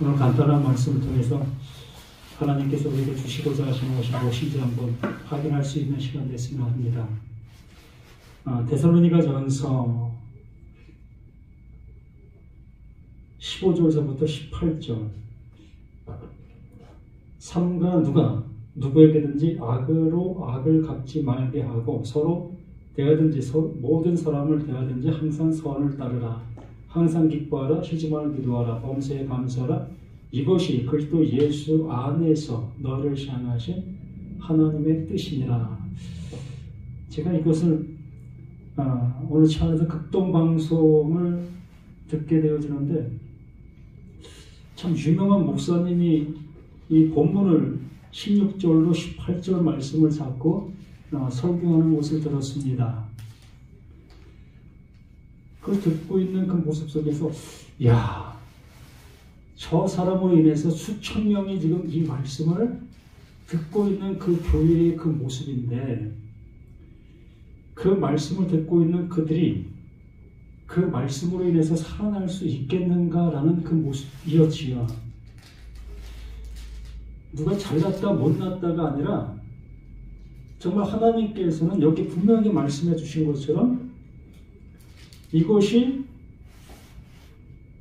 오늘 간단한 말씀을 통해서 하나님께서 우리에게 주시고자 하시는 것이 무엇인지 한번 확인할 수 있는 시간 됐으면 합니다. 데살로니가전서 15절서부터 18절. 삼가 누구에게든지 악으로 악을 갚지 말게 하고 서로 대하든지 모든 사람을 대하든지 항상 선을 따르라. 항상 기뻐하라. 쉬지 말고 기도하라. 범사에 감사하라. 이것이 그리스도 예수 안에서 너를 향하신 하나님의 뜻이니라. 제가 이것을 오늘 차 안에서 극동방송을 듣게 되어지는데 참 유명한 목사님이 이 본문을 16절로 18절 말씀을 잡고 설교하는 것을 들었습니다. 그걸 듣고 있는 그 모습 속에서 저 사람으로 인해서 수천 명이 지금 이 말씀을 듣고 있는 그 교회의 그 모습인데 그 말씀을 듣고 있는 그들이 그 말씀으로 인해서 살아날 수 있겠는가라는 그 모습이었지요. 누가 잘났다 못났다가 아니라 정말 하나님께서는 여기 분명히 말씀해 주신 것처럼 이것이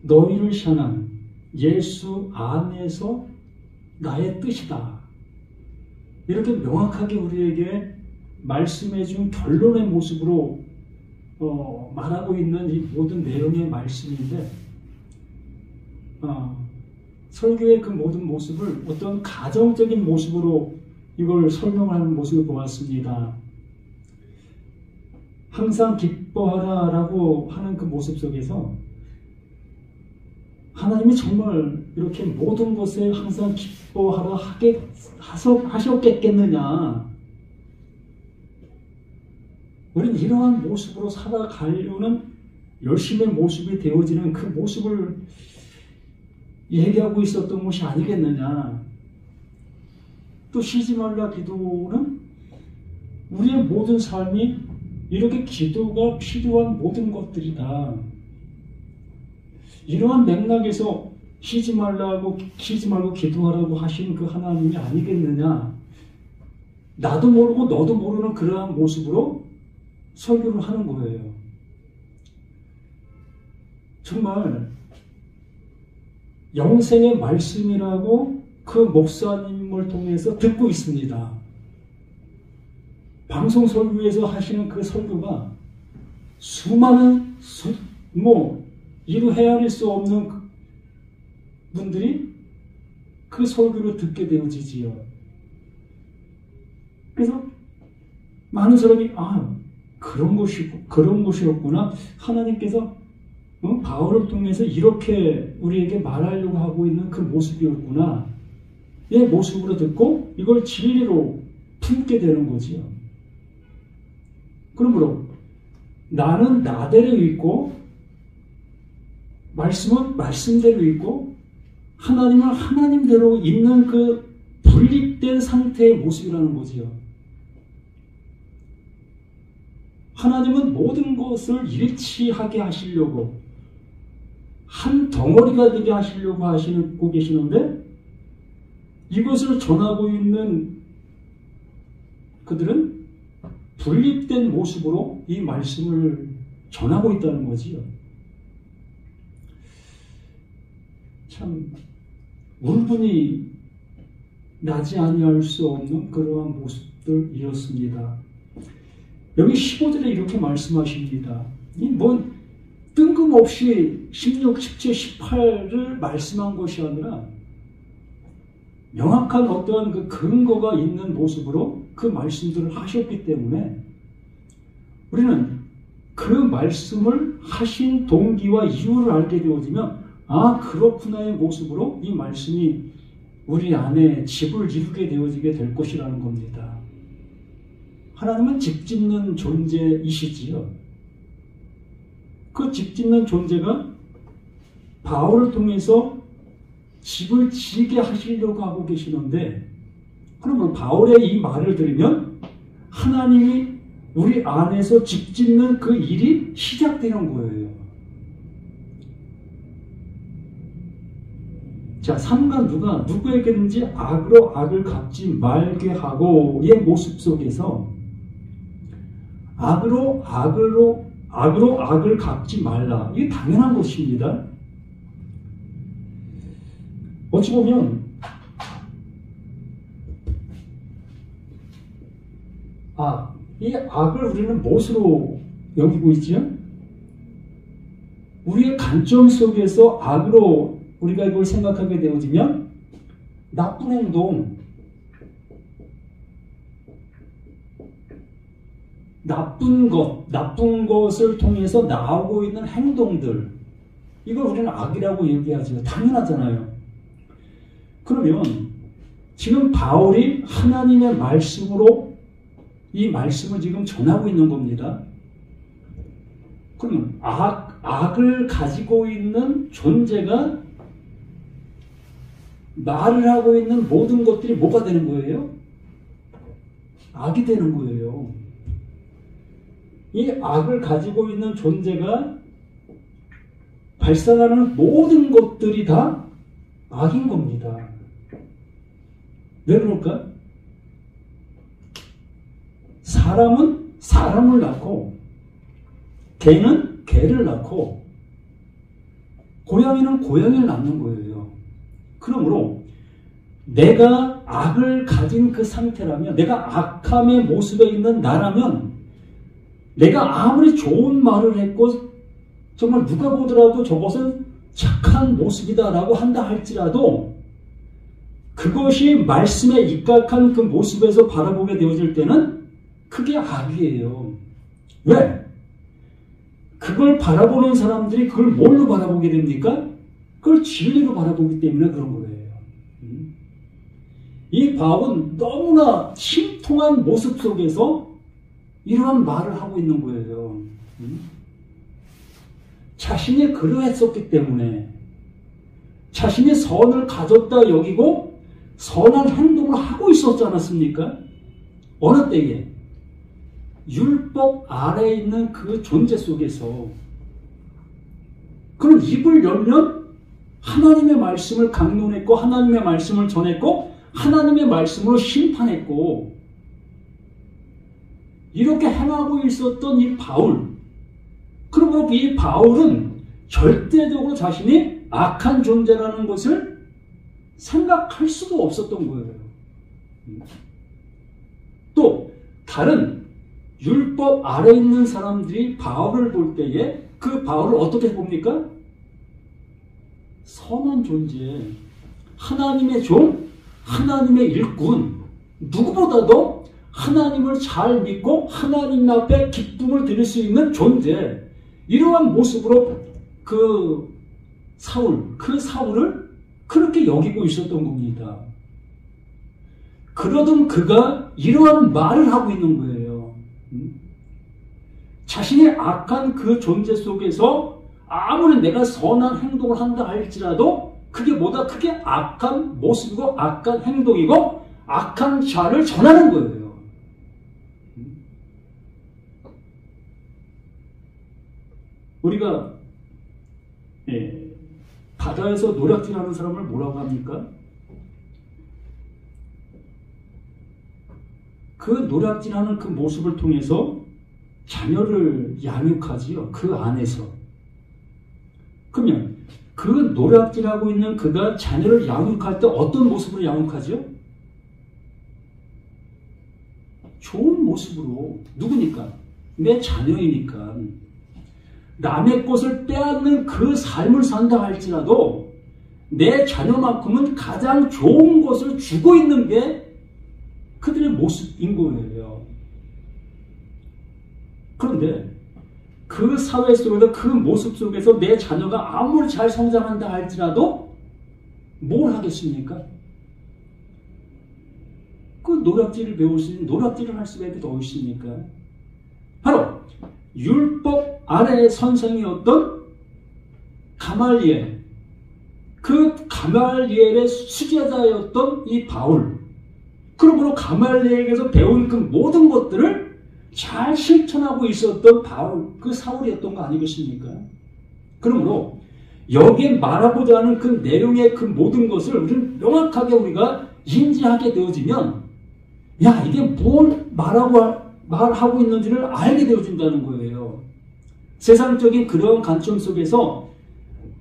너희를 향한 예수 안에서 나의 뜻이다. 이렇게 명확하게 우리에게 말씀해 준 결론의 모습으로 말하고 있는 이 모든 내용의 말씀인데 설교의 그 모든 모습을 어떤 가정적인 모습으로 이걸 설명하는 모습을 보았습니다. 항상 기뻐하라 라고 하는 그 모습 속에서 하나님이 정말 이렇게 모든 것에 항상 기뻐하라 하셨겠느냐. 우리는 이러한 모습으로 살아가려는 열심의 모습이 되어지는 그 모습을 얘기하고 있었던 것이 아니겠느냐. 또 쉬지 말라 기도는 우리의 모든 삶이 이렇게 기도가 필요한 모든 것들이다. 이러한 맥락에서 쉬지 말고 기도하라고 하신 그 하나님이 아니겠느냐. 나도 모르고 너도 모르는 그러한 모습으로 설교를 하는 거예요. 정말 영생의 말씀이라고 그 목사님을 통해서 듣고 있습니다. 방송 설교에서 하시는 그 설교가 수많은 이루 헤아릴 수 없는 분들이 그 설교를 듣게 되어지지요. 그래서 많은 사람이 그런 것이었구나. 하나님께서 바울을 통해서 이렇게 우리에게 말하려고 하고 있는 그 모습이었구나. 이 모습으로 듣고 이걸 진리로 품게 되는 거지요. 그러므로 나는 나대로 있고 말씀은 말씀대로 있고 하나님은 하나님대로 있는 그 분립된 상태의 모습이라는 거지요. 하나님은 모든 것을 일치하게 하시려고 한 덩어리가 되게 하시려고 하시고 계시는데 이것을 전하고 있는 그들은 분립된 모습으로 이 말씀을 전하고 있다는 거지요. 참 울분이 나지 아니할 수 없는 그러한 모습들이었습니다. 여기 15절에 이렇게 말씀하십니다. 뜬금없이 16, 17, 18을 말씀한 것이 아니라 명확한 어떠한 그 근거가 있는 모습으로 그 말씀들을 하셨기 때문에 우리는 그 말씀을 하신 동기와 이유를 알게 되어지면 그렇구나의 모습으로 이 말씀이 우리 안에 집을 이루게 되어지게 될 것이라는 겁니다. 하나님은 집 짓는 존재이시지요. 그 집 짓는 존재가 바울을 통해서 집을 지게 하시려고 하고 계시는데 그러면 바울의 이 말을 들으면 하나님이 우리 안에서 집 짓는 그 일이 시작되는 거예요. 자, 3가 누구에게든지 악으로 악을 갚지 말게 하고의 모습 속에서 악으로 악을 갚지 말라. 이게 당연한 것입니다. 어찌 보면 이 악을 우리는 무엇으로 여기고 있죠? 우리의 관점 속에서 악으로 우리가 이걸 생각하게 되어지면 나쁜 행동, 나쁜 것을 통해서 나오고 있는 행동들, 이걸 우리는 악이라고 얘기하죠. 당연하잖아요. 그러면 지금 바울이 하나님의 말씀으로 이 말씀을 지금 전하고 있는 겁니다. 그러면 악을 가지고 있는 존재가 말을 하고 있는 모든 것들이 뭐가 되는 거예요? 악이 되는 거예요. 이 악을 가지고 있는 존재가 발생하는 모든 것들이 다 악인 겁니다. 왜 그럴까? 사람은 사람을 낳고 개는 개를 낳고 고양이는 고양이를 낳는 거예요. 그러므로 내가 악을 가진 그 상태라면, 내가 악함의 모습에 있는 나라면, 내가 아무리 좋은 말을 했고 정말 누가 보더라도 저것은 착한 모습이다라고 한다 할지라도 그것이 말씀에 입각한 그 모습에서 바라보게 되어질 때는 그게 악이에요. 왜? 그걸 바라보는 사람들이 그걸 뭘로 바라보게 됩니까? 그걸 진리로 바라보기 때문에 그런 거예요. 이 바울은 너무나 신통한 모습 속에서 이러한 말을 하고 있는 거예요. 자신이 그러했었기 때문에, 자신이 선을 가졌다 여기고 선한 행동을 하고 있었지 않았습니까? 어느 때에? 율법 아래에 있는 그 존재 속에서. 그럼 입을 열면 하나님의 말씀을 강론했고, 하나님의 말씀을 전했고, 하나님의 말씀으로 심판했고, 이렇게 행하고 있었던 이 바울. 그러므로 이 바울은 절대적으로 자신이 악한 존재라는 것을 생각할 수도 없었던 거예요. 또 다른 율법 아래에 있는 사람들이 바울을 볼 때에 그 바울을 어떻게 봅니까? 선한 존재, 하나님의 종, 하나님의 일꾼, 누구보다도 하나님을 잘 믿고 하나님 앞에 기쁨을 드릴 수 있는 존재, 이러한 모습으로 그 사울을 그렇게 여기고 있었던 겁니다. 그러던 그가 이러한 말을 하고 있는 거예요. 자신의 악한 그 존재 속에서 아무리 내가 선한 행동을 한다 할지라도 그게 뭐다? 그게 악한 모습이고 악한 행동이고 악한 자를 전하는 거예요. 우리가 바다에서 노략질하는 사람을 뭐라고 합니까? 그 노략질하는 그 모습을 통해서 자녀를 양육하지요. 그 안에서. 그러면 그 노략질하고 있는 그가 자녀를 양육할 때 어떤 모습으로 양육하죠? 좋은 모습으로. 누구니까? 내 자녀이니까. 남의 것을 빼앗는 그 삶을 산다 할지라도 내 자녀만큼은 가장 좋은 것을 주고 있는 게 그들의 모습인 거예요. 그런데 그 사회 속에서 그 모습 속에서 내 자녀가 아무리 잘 성장한다 할지라도 뭘 하겠습니까? 그 노략질을 배울 수 있는, 노략질을 할 수밖에 더 있습니까? 바로 율법 아래의 선생이었던 가말리엘, 그 가말리엘의 수제자였던 이 바울, 그러므로 가말리엘에게서 배운 그 모든 것들을 잘 실천하고 있었던 바울, 그 사울이었던 거 아니겠습니까? 그러므로 여기에 말하고자 하는 그 내용의 그 모든 것을 우리는 명확하게 우리가 인지하게 되어지면, 야, 이게 뭘 말하고 있는지를 알게 되어진다는 거예요. 세상적인 그런 관점 속에서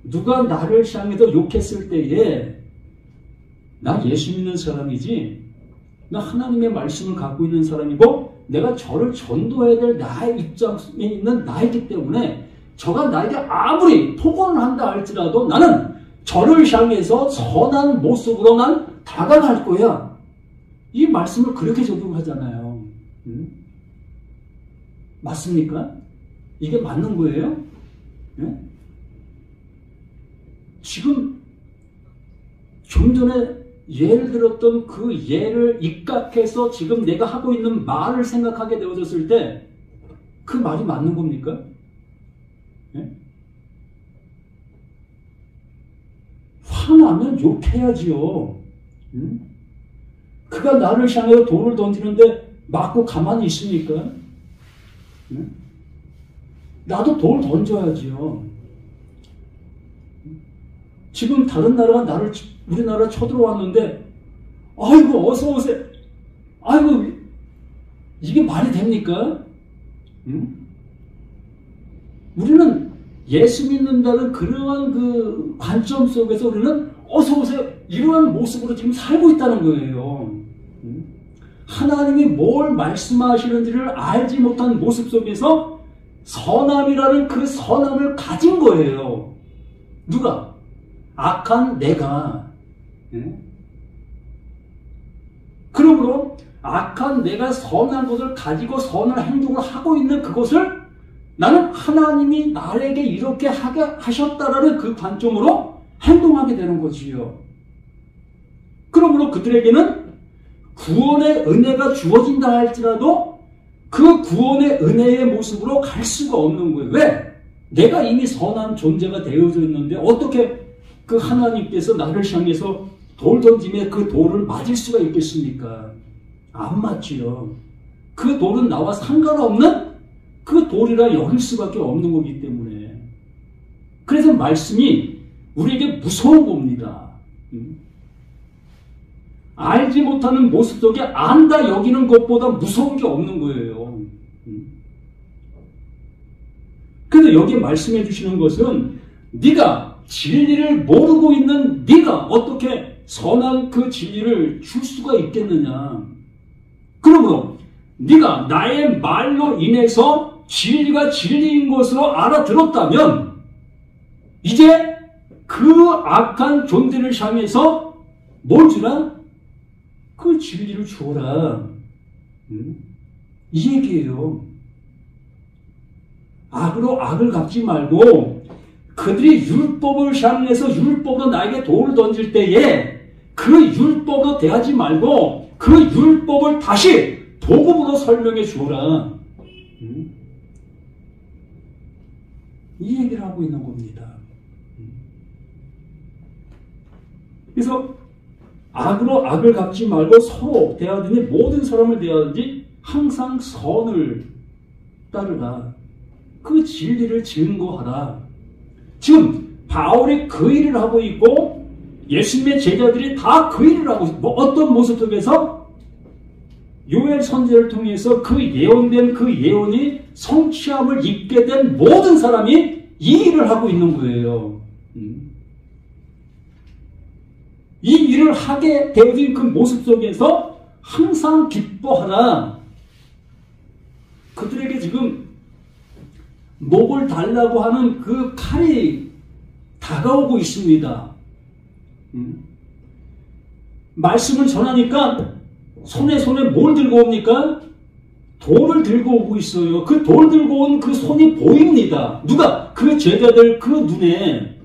누가 나를 향해서 욕했을 때에, 나 예수 믿는 사람이지, 나 하나님의 말씀을 갖고 있는 사람이고, 내가 저를 전도해야 될 나의 입장에 있는 나이기 때문에, 저가 나에게 아무리 폭언을 한다 할지라도 나는 저를 향해서 선한 모습으로 난 다가갈 거야. 이 말씀을 그렇게 적용하잖아요. 맞습니까? 이게 맞는 거예요? 네? 지금 좀 전에 예를 들었던 그 예를 입각해서 지금 내가 하고 있는 말을 생각하게 되어졌을 때 그 말이 맞는 겁니까? 네? 화나면 욕해야지요. 그가 나를 향해 돌을 던지는데 맞고 가만히 있습니까? 네? 나도 돌 던져야지요. 지금 다른 나라가 우리나라 쳐들어왔는데, 아이고, 어서오세요. 아이고, 이게 말이 됩니까? 우리는 예수 믿는다는 그러한 그 관점 속에서 우리는 어서오세요. 이러한 모습으로 지금 살고 있다는 거예요. 하나님이 뭘 말씀하시는지를 알지 못한 모습 속에서 선함이라는 그 선함을 가진 거예요. 누가? 악한 내가. 그러므로 악한 내가 선한 것을 가지고 선한 행동을 하고 있는 그것을 나는 하나님이 나에게 이렇게 하게 하셨다라는 그 관점으로 행동하게 되는 거지요. 그러므로 그들에게는 구원의 은혜가 주어진다 할지라도 그 구원의 은혜의 모습으로 갈 수가 없는 거예요. 왜? 내가 이미 선한 존재가 되어져 있는데 어떻게 그 하나님께서 나를 향해서 돌 던짐에 그 돌을 맞을 수가 있겠습니까? 안 맞지요. 그 돌은 나와 상관없는 그 돌이라 여길 수밖에 없는 거기 때문에. 그래서 말씀이 우리에게 무서운 겁니다. 알지 못하는 모습 속에 안다 여기는 것보다 무서운 게 없는 거예요. 그래서 여기 말씀해 주시는 것은 네가 진리를 모르고 있는 네가 어떻게 선한 그 진리를 줄 수가 있겠느냐. 그러므로 네가 나의 말로 인해서 진리가 진리인 것으로 알아들었다면 이제 그 악한 존재를 향해서 뭘 주라? 그 진리를 주어라. 이 얘기예요. 악으로 악을 갚지 말고 그들이 율법을 향해서 율법으로 나에게 돌을 던질 때에 그 율법으로 대하지 말고 그 율법을 다시 복음으로 설명해 주어라. 이 얘기를 하고 있는 겁니다. 그래서 악으로 악을 갚지 말고 서로 대하더니 모든 사람을 대하든지 항상 선을 따르라. 그 진리를 증거하라. 지금 바울이 그 일을 하고 있고 예수님의 제자들이 다 그 일을 하고 있고 어떤 모습 속에서 요엘 선지자를 통해서 그 예언된 그 예언이 성취함을 입게 된 모든 사람이 이 일을 하고 있는 거예요. 이 일을 하게 되어진 그 모습 속에서 항상 기뻐하라. 그들에게 지금 목을 달라고 하는 그 칼이 다가오고 있습니다. 말씀을 전하니까 손에 뭘 들고 옵니까? 돌을 들고 오고 있어요. 그 돌 들고 온 그 손이 보입니다. 누가? 그 제자들 그 눈에,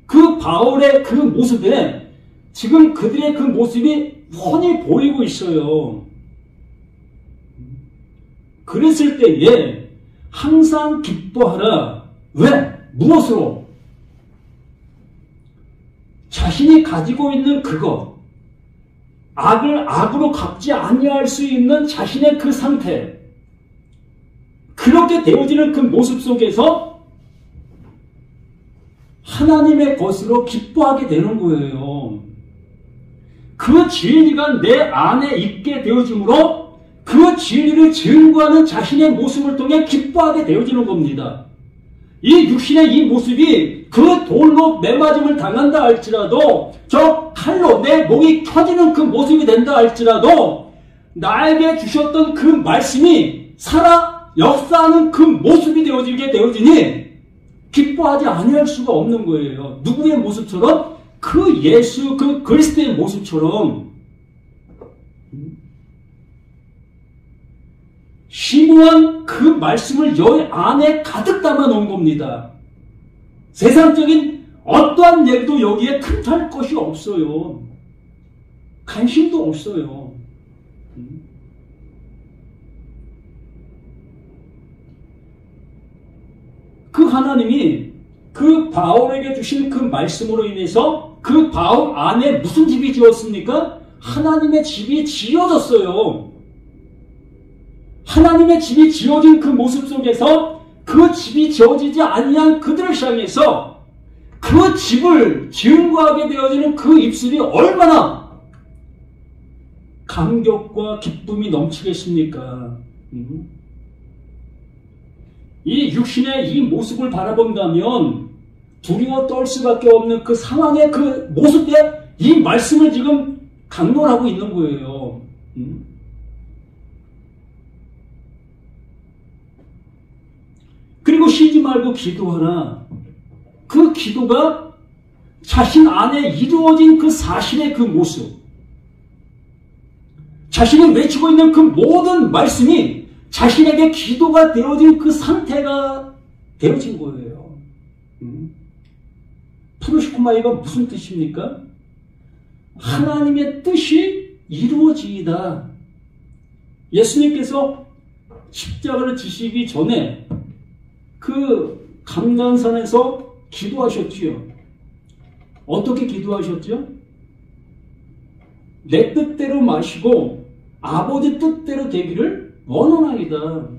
그 바울의 그 모습에 지금 그들의 그 모습이 훤히 보이고 있어요. 그랬을 때에 항상 기뻐하라. 왜? 무엇으로? 자신이 가지고 있는 그것, 악을 악으로 갚지 아니할 수 있는 자신의 그 상태, 그렇게 되어지는 그 모습 속에서 하나님의 것으로 기뻐하게 되는 거예요. 그 진리가 내 안에 있게 되어지므로 그 진리를 증거하는 자신의 모습을 통해 기뻐하게 되어지는 겁니다. 이 육신의 이 모습이 그 돌로 매맞음을 당한다 할지라도, 저 칼로 내 목이 켜지는 그 모습이 된다 할지라도, 나에게 주셨던 그 말씀이 살아 역사하는 그 모습이 되어지게 되어지니 기뻐하지 아니할 수가 없는 거예요. 누구의 모습처럼? 그 예수, 그 그리스도의 모습처럼 심오한 그 말씀을 여기 안에 가득 담아 놓은 겁니다. 세상적인 어떠한 얘기도 여기에 틈탈 것이 없어요. 관심도 없어요. 그 하나님이 그 바울에게 주신 그 말씀으로 인해서 그 바울 안에 무슨 집이 지었습니까? 하나님의 집이 지어졌어요. 하나님의 집이 지어진 그 모습 속에서 그 집이 지어지지 아니한 그들을 향해서 그 집을 증거하게 되어지는 그 입술이 얼마나 감격과 기쁨이 넘치겠습니까? 이 육신의 이 모습을 바라본다면 두려워 떨 수밖에 없는 그 상황의 그 모습에 이 말씀을 지금 강론하고 있는 거예요. 그리고 쉬지 말고 기도하라. 그 기도가 자신 안에 이루어진 그 사실의 그 모습, 자신이 외치고 있는 그 모든 말씀이 자신에게 기도가 되어진 그 상태가 되어진 거예요. 프로시코마이가 무슨 뜻입니까? 하나님의 뜻이 이루어지이다. 예수님께서 십자가를 지시기 전에 그 감난산에서 기도하셨지요. 어떻게 기도하셨죠? 내 뜻대로 마시고 아버지 뜻대로 되기를 원하나이다.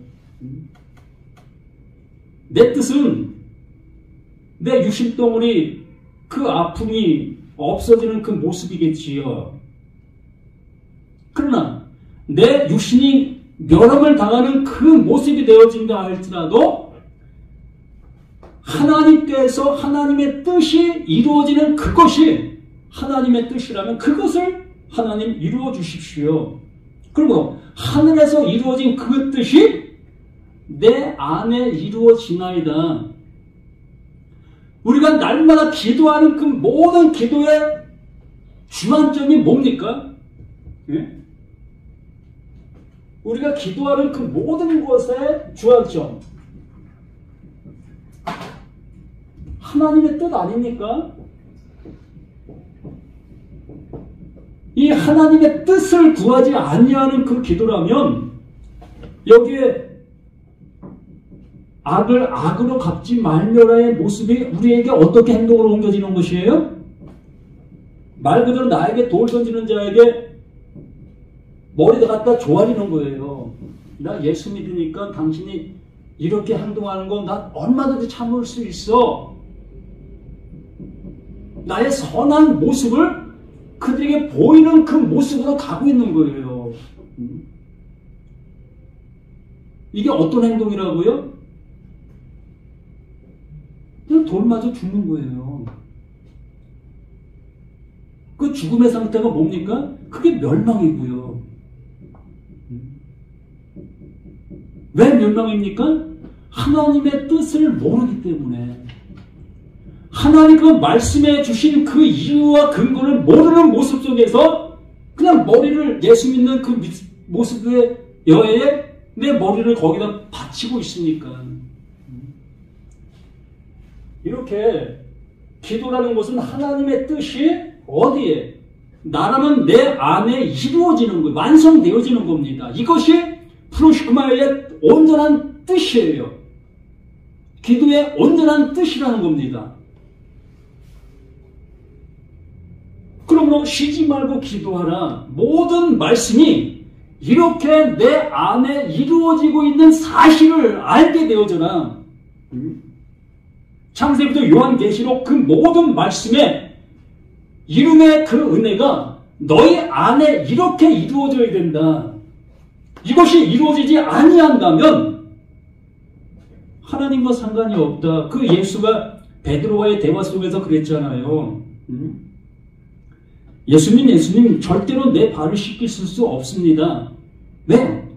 내 뜻은 내 육신덩어리 그 아픔이 없어지는 그 모습이겠지요. 그러나 내 육신이 멸함을 당하는 그 모습이 되어진다 할지라도 하나님께서 하나님의 뜻이 이루어지는 그것이 하나님의 뜻이라면 그것을 하나님 이루어 주십시오. 그리고 하늘에서 이루어진 그 뜻이 내 안에 이루어지나이다. 우리가 날마다 기도하는 그 모든 기도의 주안점이 뭡니까? 예? 우리가 기도하는 그 모든 것의 주안점, 하나님의 뜻 아닙니까? 이 하나님의 뜻을 구하지 아니하는 그 기도라면 여기에 악을 악으로 갚지 말며라의 모습이 우리에게 어떻게 행동으로 옮겨지는 것이에요? 말 그대로 나에게 돌 던지는 자에게 머리를 갖다 조아리는 거예요. 나 예수 믿으니까 당신이 이렇게 행동하는 건 나 얼마든지 참을 수 있어. 나의 선한 모습을 그들에게 보이는 그 모습으로 가고 있는 거예요. 이게 어떤 행동이라고요? 그냥 돌 맞아 죽는 거예요. 그 죽음의 상태가 뭡니까? 그게 멸망이고요. 왜 멸망입니까? 하나님의 뜻을 모르기 때문에. 하나님 그 말씀해 주신 그 이유와 근거를 모르는 모습 속에서 그냥 머리를 예수 믿는 그 모습의 여해에 내 머리를 거기다 받치고 있으니까. 이렇게 기도라는 것은 하나님의 뜻이 어디에? 나라면 내 안에 이루어지는 거예요. 완성되어지는 겁니다. 이것이 프로시크마의 온전한 뜻이에요. 기도의 온전한 뜻이라는 겁니다. 그러므로 쉬지 말고 기도하라. 모든 말씀이 이렇게 내 안에 이루어지고 있는 사실을 알게 되어져라. 창세기부터 요한계시록 그 모든 말씀에 이름의 그 은혜가 너희 안에 이렇게 이루어져야 된다. 이것이 이루어지지 아니한다면 하나님과 상관이 없다. 그 예수가 베드로와의 대화 속에서 그랬잖아요. 예수님 절대로 내 발을 씻길 수 없습니다. 왜?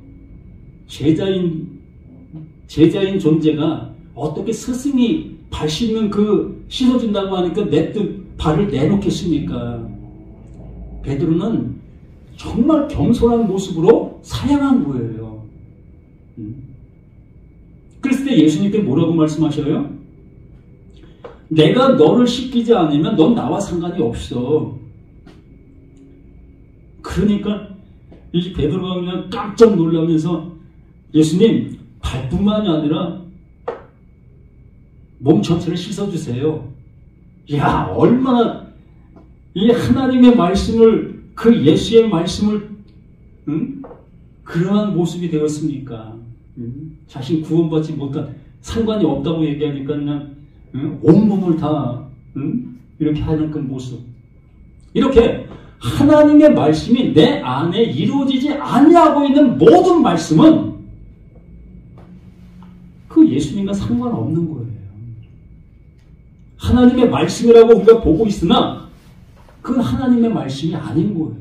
제자인 존재가 어떻게 스승이 발 씻는 그 씻어준다고 하니까 내 뜻 발을 내놓겠습니까? 베드로는 정말 겸손한 모습으로 사양한 거예요. 그랬을 때 예수님께 뭐라고 말씀하셔요? 내가 너를 씻기지 않으면 넌 나와 상관이 없어. 그러니까 이 베드로가 그냥 깜짝 놀라면서 예수님 발뿐만이 아니라 몸 전체를 씻어주세요. 야, 얼마나 이 하나님의 말씀을, 그 예수의 말씀을 그러한 모습이 되었습니까? 자신 구원받지 못한, 상관이 없다고 얘기하니까 그냥 온몸을 다 이렇게 하는 그 모습. 이렇게 하나님의 말씀이 내 안에 이루어지지 아니하고 있는 모든 말씀은 그 예수님과 상관없는 거예요. 하나님의 말씀이라고 우리가 보고 있으나 그 하나님의 말씀이 아닌 거예요.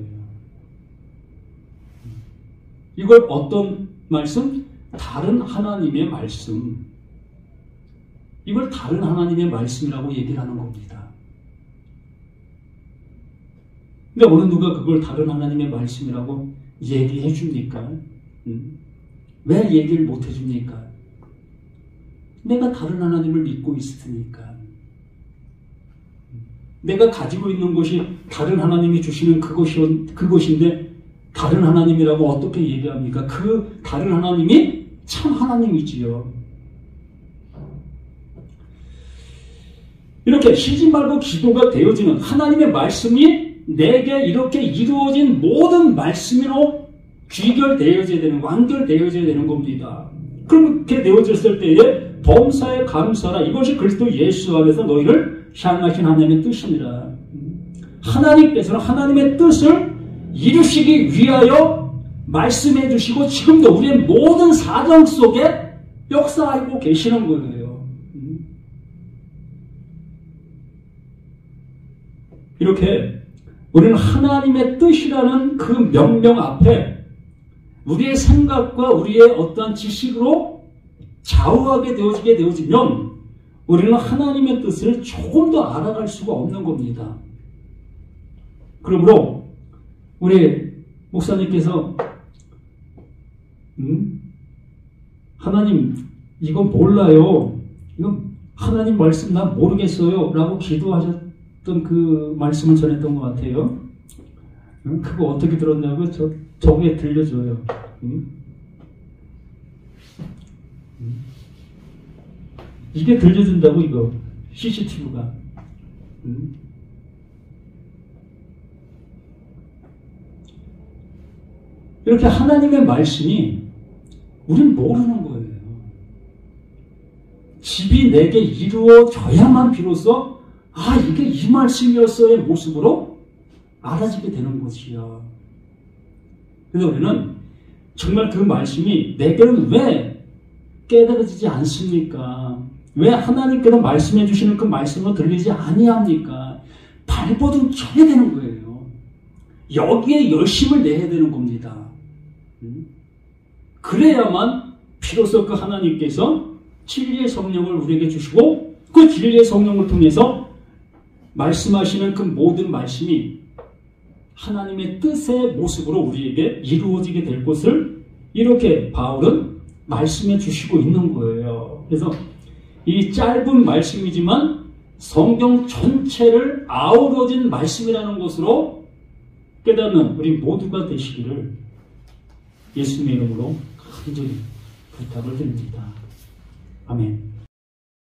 이걸 어떤 말씀? 다른 하나님의 말씀. 이걸 다른 하나님의 말씀이라고 얘기를 하는 겁니다. 근데 어느 누가 그걸 다른 하나님의 말씀이라고 얘기해 줍니까? 왜 얘기를 못 해줍니까? 내가 다른 하나님을 믿고 있으니까. 내가 가지고 있는 것이 다른 하나님이 주시는 그것인데 다른 하나님이라고 어떻게 얘기합니까? 그 다른 하나님이 참 하나님이지요. 이렇게 쉬지 말고 기도가 되어지는 하나님의 말씀이 내게 이렇게 이루어진 모든 말씀으로 귀결되어져야 되는, 완결되어져야 되는 겁니다. 그렇게 되어졌을 때에 범사에 감사라. 이것이 그리스도 예수 안에서 너희를 향하신 하나님의 뜻입니다. 하나님께서는 하나님의 뜻을 이루시기 위하여 말씀해 주시고 지금도 우리의 모든 사정 속에 역사하고 계시는 거예요. 이렇게 우리는 하나님의 뜻이라는 그 명령 앞에 우리의 생각과 우리의 어떠한 지식으로 좌우하게 되어지면 우리는 하나님의 뜻을 조금 더 알아갈 수가 없는 겁니다. 그러므로 우리 목사님께서 하나님 이거 몰라요. 이거 하나님 말씀 난 모르겠어요. 라고 기도하셨던 그 말씀을 전했던 것 같아요. 그거 어떻게 들었냐고 저게 들려줘요. 이게 들려준다고 이거 CCTV가. 이렇게 하나님의 말씀이 우린 모르는 거예요. 집이 내게 이루어져야만 비로소 아 이게 이 말씀이었어의 모습으로 알아지게 되는 것이요. 그래서 우리는 정말 그 말씀이 내게는 왜 깨달아지지 않습니까? 왜 하나님께서 말씀해 주시는 그 말씀으로 들리지 아니합니까? 발버둥 쳐야 되는 거예요. 여기에 열심을 내야 되는 겁니다. 그래야만 비로소 그 하나님께서 진리의 성령을 우리에게 주시고 그 진리의 성령을 통해서 말씀하시는 그 모든 말씀이 하나님의 뜻의 모습으로 우리에게 이루어지게 될 것을 이렇게 바울은 말씀해 주시고 있는 거예요. 그래서 이 짧은 말씀이지만 성경 전체를 아우러진 말씀이라는 것으로 깨닫는 우리 모두가 되시기를 예수님의 이름으로 간절히 부탁을 드립니다. 아멘.